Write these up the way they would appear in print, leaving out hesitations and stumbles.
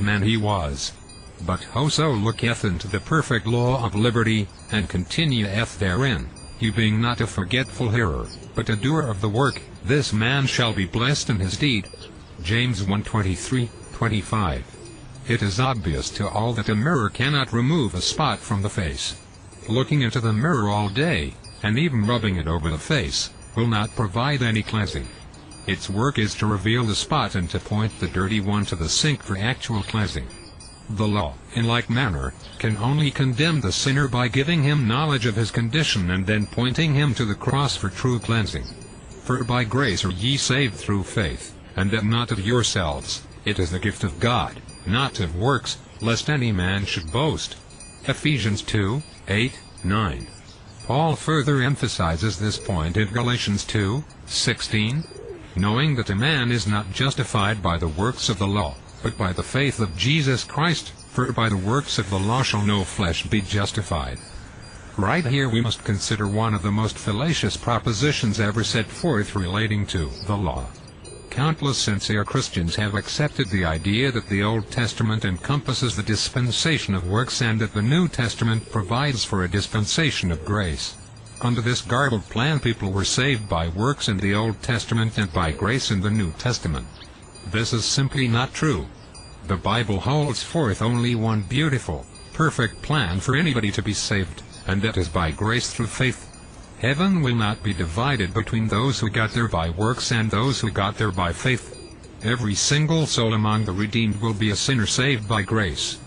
man he was. But whoso looketh into the perfect law of liberty, and continueth therein, he being not a forgetful hearer, but a doer of the work, this man shall be blessed in his deed. James 1:23-25. It is obvious to all that a mirror cannot remove a spot from the face. Looking into the mirror all day, and even rubbing it over the face, will not provide any cleansing. Its work is to reveal the spot and to point the dirty one to the sink for actual cleansing. The law, in like manner, can only condemn the sinner by giving him knowledge of his condition and then pointing him to the cross for true cleansing. For by grace are ye saved through faith, and that not of yourselves, it is the gift of God, not of works, lest any man should boast. Ephesians 2:8-9. Paul further emphasizes this point in Galatians 2:16, knowing that a man is not justified by the works of the law, but by the faith of Jesus Christ, for by the works of the law shall no flesh be justified. Right here we must consider one of the most fallacious propositions ever set forth relating to the law. Countless sincere Christians have accepted the idea that the Old Testament encompasses the dispensation of works and that the New Testament provides for a dispensation of grace. Under this garbled plan, people were saved by works in the Old Testament and by grace in the New Testament. This is simply not true. The Bible holds forth only one beautiful, perfect plan for anybody to be saved, and that is by grace through faith. Heaven will not be divided between those who got there by works and those who got there by faith. Every single soul among the redeemed will be a sinner saved by grace.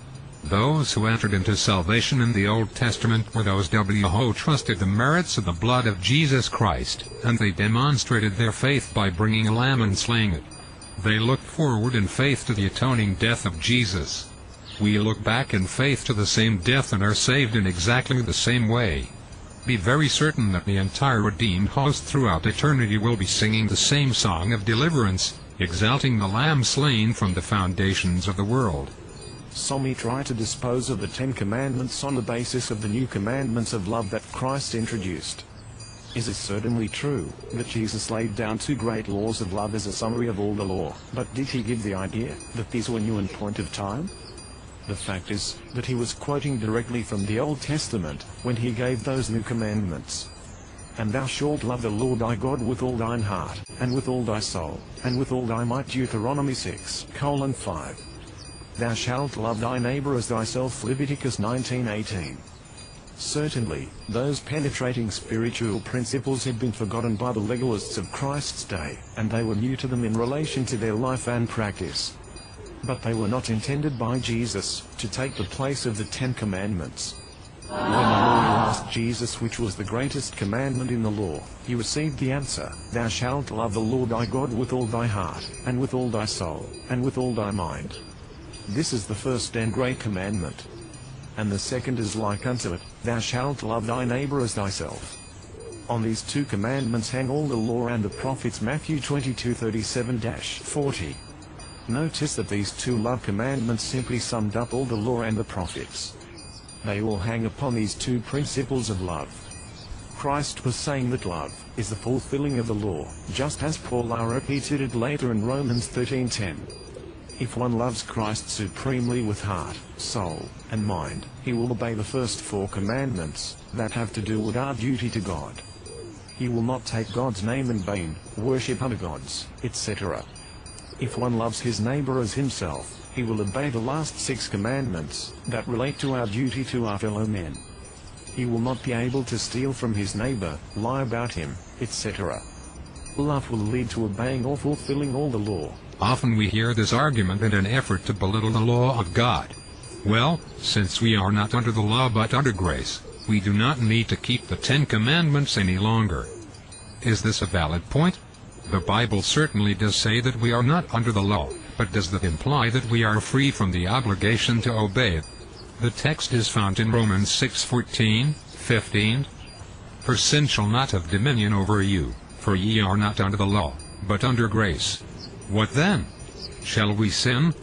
Those who entered into salvation in the Old Testament were those who trusted the merits of the blood of Jesus Christ, and they demonstrated their faith by bringing a lamb and slaying it. They looked forward in faith to the atoning death of Jesus. We look back in faith to the same death and are saved in exactly the same way. Be very certain that the entire redeemed host throughout eternity will be singing the same song of deliverance, exalting the Lamb slain from the foundations of the world. Some try to dispose of the Ten Commandments on the basis of the new commandments of love that Christ introduced. It is certainly true that Jesus laid down two great laws of love as a summary of all the law, but did he give the idea that these were new in point of time? The fact is that he was quoting directly from the Old Testament when he gave those new commandments. And thou shalt love the Lord thy God with all thine heart, and with all thy soul, and with all thy might. Deuteronomy 6:5. Thou shalt love thy neighbor as thyself. Leviticus 19:18. Certainly, those penetrating spiritual principles had been forgotten by the legalists of Christ's day, and they were new to them in relation to their life and practice. But they were not intended by Jesus to take the place of the Ten Commandments. When the lawyer asked Jesus which was the greatest commandment in the law, he received the answer, Thou shalt love the Lord thy God with all thy heart, and with all thy soul, and with all thy mind. This is the first and great commandment. And the second is like unto it, Thou shalt love thy neighbor as thyself. On these two commandments hang all the law and the prophets. Matthew 22:37-40. Notice that these two love commandments simply summed up all the law and the prophets. They all hang upon these two principles of love. Christ was saying that love is the fulfilling of the law, just as Paul repeated it later in Romans 13:10. If one loves Christ supremely with heart, soul, and mind, he will obey the first four commandments that have to do with our duty to God. He will not take God's name in vain, worship other gods, etc. If one loves his neighbor as himself, he will obey the last 6 commandments that relate to our duty to our fellow men. He will not be able to steal from his neighbor, lie about him, etc. Love will lead to obeying or fulfilling all the law. Often we hear this argument in an effort to belittle the law of God. Well, since we are not under the law but under grace, we do not need to keep the 10 Commandments any longer. Is this a valid point? The Bible certainly does say that we are not under the law, but does that imply that we are free from the obligation to obey it? The text is found in Romans 6:14-15. For sin shall not have dominion over you, for ye are not under the law, but under grace. What then? Shall we sin,